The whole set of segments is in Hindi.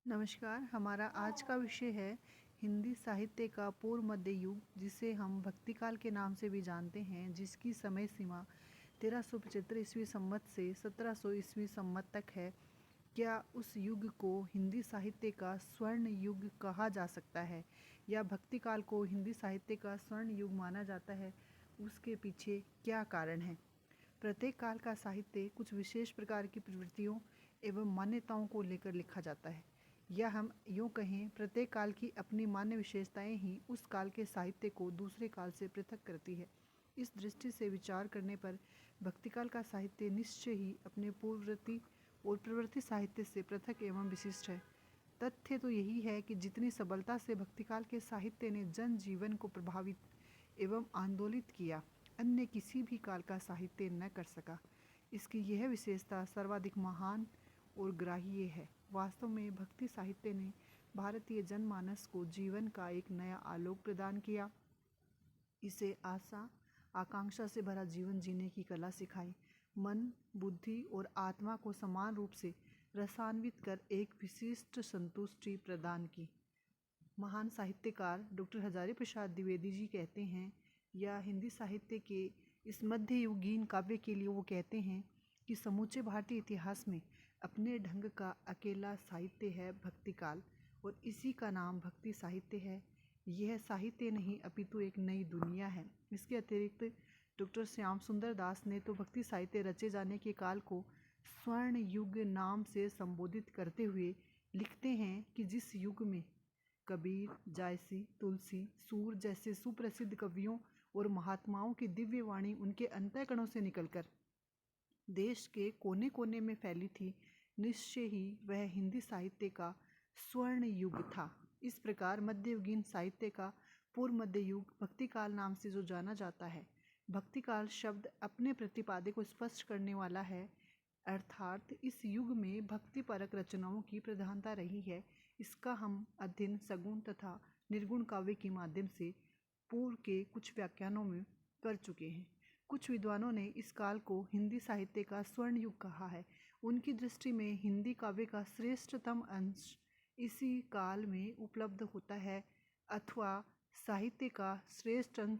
नमस्कार। हमारा आज का विषय है हिंदी साहित्य का पूर्व मध्य युग, जिसे हम भक्तिकाल के नाम से भी जानते हैं, जिसकी समय सीमा 1375 ईस्वी संवत से 1700 ईस्वी संवत तक है। क्या उस युग को हिंदी साहित्य का स्वर्ण युग कहा जा सकता है या भक्तिकाल को हिंदी साहित्य का स्वर्ण युग माना जाता है? उसके पीछे क्या कारण है? प्रत्येक काल का साहित्य कुछ विशेष प्रकार की प्रवृत्तियों एवं मान्यताओं को लेकर लिखा जाता है, या हम यूँ कहें, प्रत्येक काल की अपनी मान्य विशेषताएं ही उस काल के साहित्य को दूसरे काल से पृथक करती है। इस दृष्टि से विचार करने पर भक्तिकाल का साहित्य निश्चय ही अपने पूर्ववर्ती और प्रवृत्ति साहित्य से पृथक एवं विशिष्ट है। तथ्य तो यही है कि जितनी सबलता से भक्तिकाल के साहित्य ने जन जीवन को प्रभावित एवं आंदोलित किया, अन्य किसी भी काल का साहित्य न कर सका। इसकी यह विशेषता सर्वाधिक महान और ग्राह्य है। वास्तव में भक्ति साहित्य ने भारतीय जनमानस को जीवन का एक नया आलोक प्रदान किया। इसे आशा आकांक्षा से भरा जीवन जीने की कला सिखाई, मन, बुद्धि और आत्मा को समान रूप से रसान्वित कर एक विशिष्ट संतुष्टि प्रदान की। महान साहित्यकार डॉक्टर हजारी प्रसाद द्विवेदी जी कहते हैं, या हिंदी साहित्य के इस मध्ययुगीन काव्य के लिए वो कहते हैं कि समूचे भारतीय इतिहास में अपने ढंग का अकेला साहित्य है भक्तिकाल, और इसी का नाम भक्ति साहित्य है। यह साहित्य नहीं अपितु एक नई दुनिया है। इसके अतिरिक्त डॉक्टर श्याम सुंदर दास ने तो भक्ति साहित्य रचे जाने के काल को स्वर्ण युग नाम से संबोधित करते हुए लिखते हैं कि जिस युग में कबीर, जायसी, तुलसी, सूर जैसे सुप्रसिद्ध कवियों और महात्माओं की दिव्य वाणी उनके अंतःकरणों से निकलकर देश के कोने कोने में फैली थी, निश्चय ही वह हिंदी साहित्य का स्वर्ण युग था। इस प्रकार मध्ययुगीन साहित्य का पूर्व मध्य युग भक्तिकाल नाम से जो जाना जाता है। भक्तिकाल शब्द अपने प्रतिपादक को स्पष्ट करने वाला है, अर्थात इस युग में भक्तिपरक रचनाओं की प्रधानता रही है। इसका हम अध्ययन सगुण तथा निर्गुण काव्य के माध्यम से पूर्व के कुछ व्याख्यानों में कर चुके हैं। कुछ विद्वानों ने इस काल को हिंदी साहित्य का स्वर्ण युग कहा है। उनकी दृष्टि में हिंदी काव्य का श्रेष्ठतम अंश इसी काल में उपलब्ध होता है, अथवा साहित्य का श्रेष्ठ अंश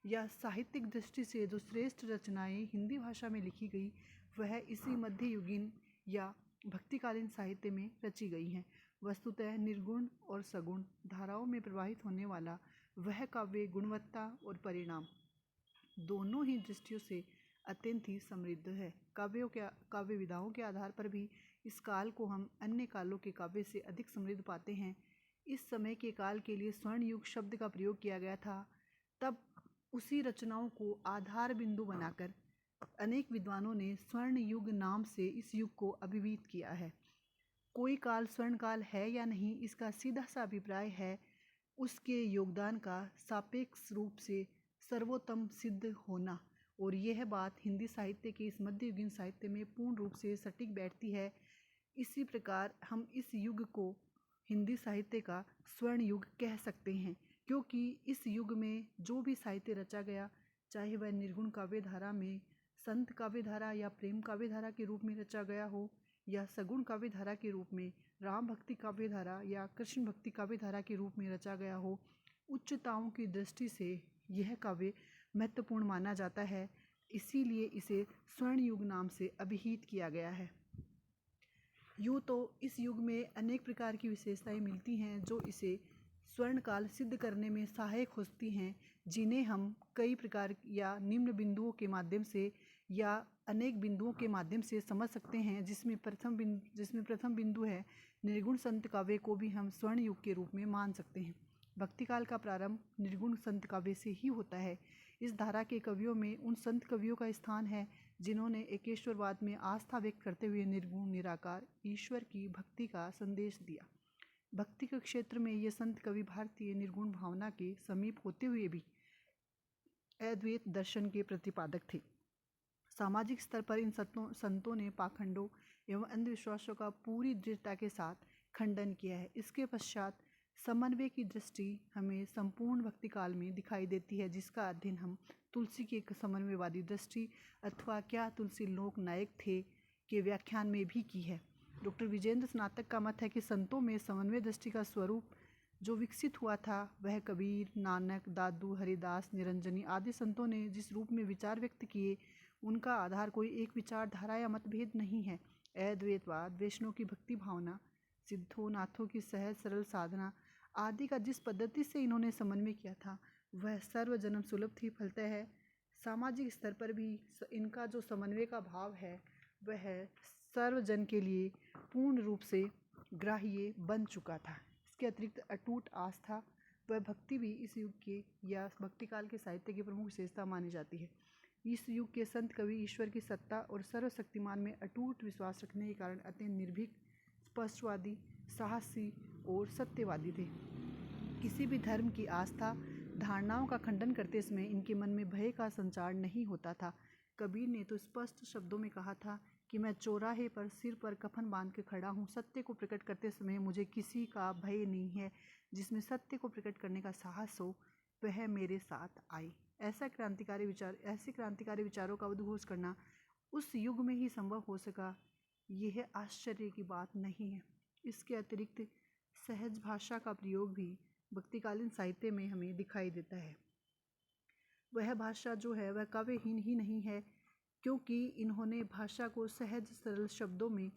या साहित्यिक दृष्टि से जो श्रेष्ठ रचनाएं हिंदी भाषा में लिखी गई, वह इसी मध्ययुगीन या भक्तिकालीन साहित्य में रची गई हैं। वस्तुतः निर्गुण और सगुण धाराओं में प्रवाहित होने वाला वह काव्य गुणवत्ता और परिणाम दोनों ही दृष्टियों से अत्यंत ही समृद्ध है। काव्य विधाओं के आधार पर भी इस काल को हम अन्य कालों के काव्य से अधिक समृद्ध पाते हैं। इस समय के काल के लिए स्वर्ण युग शब्द का प्रयोग किया गया था। तब उसी रचनाओं को आधार बिंदु बनाकर अनेक विद्वानों ने स्वर्ण युग नाम से इस युग को अभिहित किया है। कोई काल स्वर्ण काल है या नहीं, इसका सीधा सा अभिप्राय है उसके योगदान का सापेक्ष रूप से सर्वोत्तम सिद्ध होना, और यह बात हिंदी साहित्य के इस मध्ययुगीन साहित्य में पूर्ण रूप से सटीक बैठती है। इसी प्रकार हम इस युग को हिंदी साहित्य का स्वर्ण युग कह सकते हैं, क्योंकि इस युग में जो भी साहित्य रचा गया, चाहे वह निर्गुण काव्य धारा में संत काव्य धारा या प्रेम काव्य धारा के रूप में रचा गया हो, या सगुण काव्य धारा के रूप में राम भक्ति काव्य धारा या कृष्ण भक्ति काव्य धारा के रूप में रचा गया हो, उच्चताओं की दृष्टि से यह काव्य महत्वपूर्ण माना जाता है। इसीलिए इसे स्वर्ण युग नाम से अभिहित किया गया है। यूँ तो इस युग में अनेक प्रकार की विशेषताएं मिलती हैं जो इसे स्वर्ण काल सिद्ध करने में सहायक होती हैं, जिन्हें हम कई प्रकार या निम्न बिंदुओं के माध्यम से या अनेक बिंदुओं के माध्यम से समझ सकते हैं। जिसमें प्रथम बिंदु है, निर्गुण संत काव्य को भी हम स्वर्ण युग के रूप में मान सकते हैं। भक्तिकाल का प्रारंभ निर्गुण संत काव्य से ही होता है। इस धारा के कवियों में उन संत कवियों का स्थान है जिन्होंने एकेश्वरवाद में आस्था व्यक्त करते हुए निर्गुण निराकार ईश्वर की भक्ति का संदेश दिया। भक्ति के क्षेत्र में ये संत कवि भारतीय निर्गुण भावना के समीप होते हुए भी अद्वैत दर्शन के प्रतिपादक थे। सामाजिक स्तर पर इन संतों ने पाखंडों एवं अंधविश्वासों का पूरी दृढ़ता के साथ खंडन किया है। इसके पश्चात समन्वय की दृष्टि हमें संपूर्ण भक्तिकाल में दिखाई देती है, जिसका अध्ययन हम तुलसी की एक समन्वयवादी दृष्टि अथवा क्या तुलसी लोक नायक थे के व्याख्यान में भी की है। डॉक्टर विजेंद्र स्नातक का मत है कि संतों में समन्वय दृष्टि का स्वरूप जो विकसित हुआ था वह कबीर, नानक, दादू, हरिदास, निरंजनी आदि संतों ने जिस रूप में विचार व्यक्त किए उनका आधार कोई एक विचारधारा या मतभेद नहीं है। अद्वैतवाद, वैष्णव की भक्ति भावना, सिद्धों नाथों की सहज सरल साधना आदि का जिस पद्धति से इन्होंने समन्वय किया था वह सर्वजन्म सुलभ थी। फलतः है सामाजिक स्तर पर भी इनका जो समन्वय का भाव है वह सर्वजन के लिए पूर्ण रूप से ग्राह्य बन चुका था। इसके अतिरिक्त अटूट आस्था व भक्ति भी इस युग के या भक्ति काल के साहित्य की प्रमुख विशेषता मानी जाती है। इस युग के संत कवि ईश्वर की सत्ता और सर्वशक्तिमान में अटूट विश्वास रखने के कारण अत्यंत निर्भीक, स्पष्टवादी, साहसी और सत्यवादी थे। किसी भी धर्म की आस्था धारणाओं का खंडन करते समय इनके मन में भय का संचार नहीं होता था। कबीर ने तो स्पष्ट शब्दों में कहा था कि मैं चौराहे पर सिर पर कफन बांध के खड़ा हूँ, सत्य को प्रकट करते समय मुझे किसी का भय नहीं है। जिसमें सत्य को प्रकट करने का साहस हो वह मेरे साथ आए। ऐसे क्रांतिकारी विचारों का उद्घोष करना उस युग में ही संभव हो सका, यह आश्चर्य की बात नहीं है। इसके अतिरिक्त सहज भाषा का प्रयोग भी भक्तिकालीन साहित्य में हमें दिखाई देता है। वह भाषा जो है वह काव्यहीन ही नहीं है, क्योंकि इन्होंने भाषा को सहज सरल शब्दों में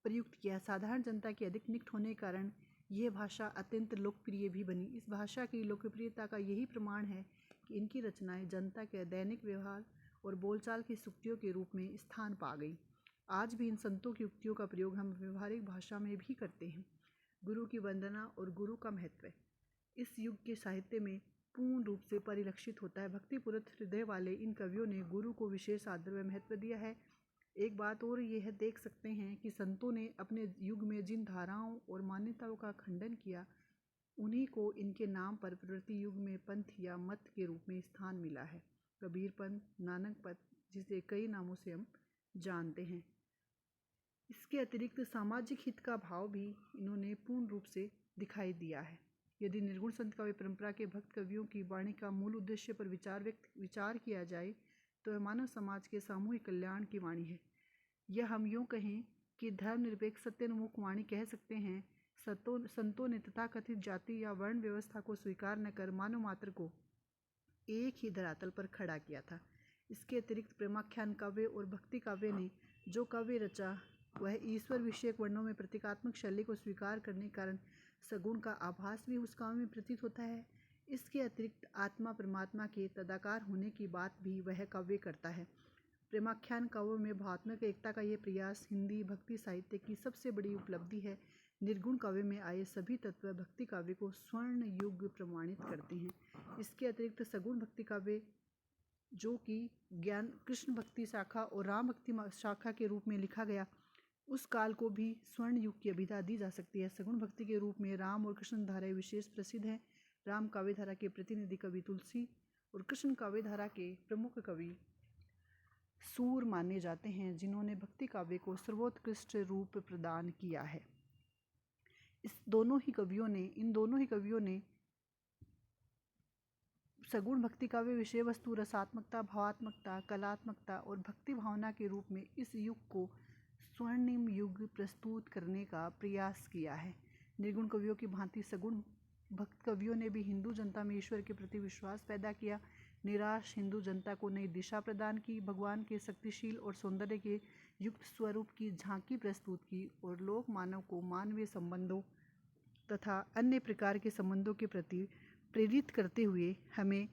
प्रयुक्त किया। साधारण जनता के अधिक निकट होने के कारण यह भाषा अत्यंत लोकप्रिय भी बनी। इस भाषा की लोकप्रियता का यही प्रमाण है कि इनकी रचनाएं जनता के दैनिक व्यवहार और बोलचाल की युक्तियों के रूप में स्थान पा गई। आज भी इन संतों की युक्तियों का प्रयोग हम व्यवहारिक भाषा में भी करते हैं। गुरु की वंदना और गुरु का महत्व इस युग के साहित्य में पूर्ण रूप से परिलक्षित होता है। भक्तिपूरित हृदय वाले इन कवियों ने गुरु को विशेष आदर व महत्व दिया है। एक बात और यह देख सकते हैं कि संतों ने अपने युग में जिन धाराओं और मान्यताओं का खंडन किया उन्हीं को इनके नाम पर प्रवृत्ति युग में पंथ या मत के रूप में स्थान मिला है। कबीर पंथ, नानक पंथ, जिसे कई नामों से हम जानते हैं। इसके अतिरिक्त सामाजिक हित का भाव भी इन्होंने पूर्ण रूप से दिखाई दिया है। यदि निर्गुण संत काव्य परंपरा के भक्त कवियों की वाणी का मूल उद्देश्य पर विचार किया जाए तो यह मानव समाज के सामूहिक कल्याण की वाणी है। यह हम यूँ कहें कि धर्मनिरपेक्ष सत्योन्मुख वाणी कह सकते हैं। संतों ने तथाकथित जाति या वर्ण व्यवस्था को स्वीकार न कर मानव मात्र को एक ही धरातल पर खड़ा किया था। इसके अतिरिक्त प्रेमाख्यान काव्य और भक्ति काव्य ने जो काव्य रचा वह ईश्वर विषयक वर्णों में प्रतीकात्मक शैली को स्वीकार करने के कारण सगुण का आभास भी उस काव्य में प्रतीत होता है। इसके अतिरिक्त आत्मा परमात्मा के तदाकार होने की बात भी वह काव्य करता है। प्रेमाख्यान काव्यों में भावात्मक एकता का यह प्रयास हिंदी भक्ति साहित्य की सबसे बड़ी उपलब्धि है। निर्गुण काव्य में आए सभी तत्व भक्ति काव्य को स्वर्ण युग प्रमाणित करते हैं। इसके अतिरिक्त सगुण भक्ति काव्य जो कि ज्ञान कृष्ण भक्ति शाखा और राम भक्ति शाखा के रूप में लिखा गया, उस काल को भी स्वर्ण युग की अभिधा दी जा सकती है। सगुण भक्ति के रूप में राम और कृष्ण धाराएं विशेष प्रसिद्ध हैं। राम काव्य धारा के प्रतिनिधि कवि तुलसी और कृष्ण काव्य धारा के प्रमुख कवि सूर माने जाते हैं, जिन्होंने भक्ति काव्य को सर्वोत्कृष्ट रूप प्रदान किया है। इन दोनों ही कवियों ने सगुण भक्ति काव्य विषय वस्तु, रसात्मकता, भावात्मकता, कलात्मकता और भक्ति भावना के रूप में इस युग को स्वर्णिम युग प्रस्तुत करने का प्रयास किया है। निर्गुण कवियों की भांति सगुण भक्त कवियों ने भी हिंदू जनता में ईश्वर के प्रति विश्वास पैदा किया, निराश हिंदू जनता को नई दिशा प्रदान की, भगवान के शक्तिशील और सौंदर्य के युक्त स्वरूप की झांकी प्रस्तुत की और लोक मानव को मानवीय संबंधों तथा अन्य प्रकार के संबंधों के प्रति प्रेरित करते हुए हमें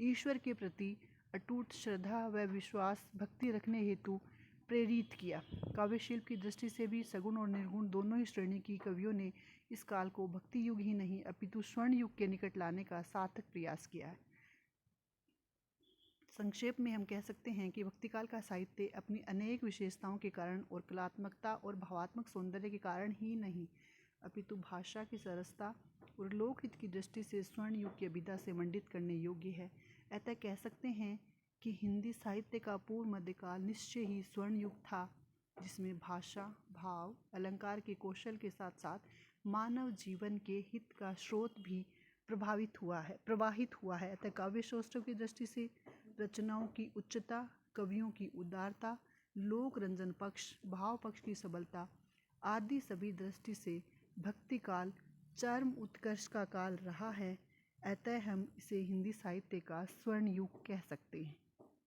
ईश्वर के प्रति अटूट श्रद्धा व विश्वास भक्ति रखने हेतु प्रेरित किया। काव्य शिल्प की दृष्टि से भी सगुण और निर्गुण दोनों ही श्रेणी की कवियों ने इस काल को भक्ति युग ही नहीं अपितु स्वर्ण युग के निकट लाने का सार्थक प्रयास किया है। संक्षेप में हम कह सकते हैं कि भक्तिकाल का साहित्य अपनी अनेक विशेषताओं के कारण और कलात्मकता और भावात्मक सौंदर्य के कारण ही नहीं अपितु भाषा की सरसता और लोकहित की दृष्टि से स्वर्ण युग की अभिधा से मंडित करने योग्य है। अतः कह सकते हैं कि हिंदी साहित्य का पूर्व मध्यकाल निश्चय ही स्वर्ण युग था, जिसमें भाषा, भाव, अलंकार के कौशल के साथ साथ मानव जीवन के हित का स्रोत भी प्रवाहित हुआ है। अतः काव्य शास्त्रों की दृष्टि से रचनाओं की उच्चता, कवियों की उदारता, लोक रंजन पक्ष, भाव पक्ष की सबलता आदि सभी दृष्टि से भक्ति काल चरम उत्कर्ष का काल रहा है। अतः हम इसे हिंदी साहित्य का स्वर्ण युग कह सकते हैं।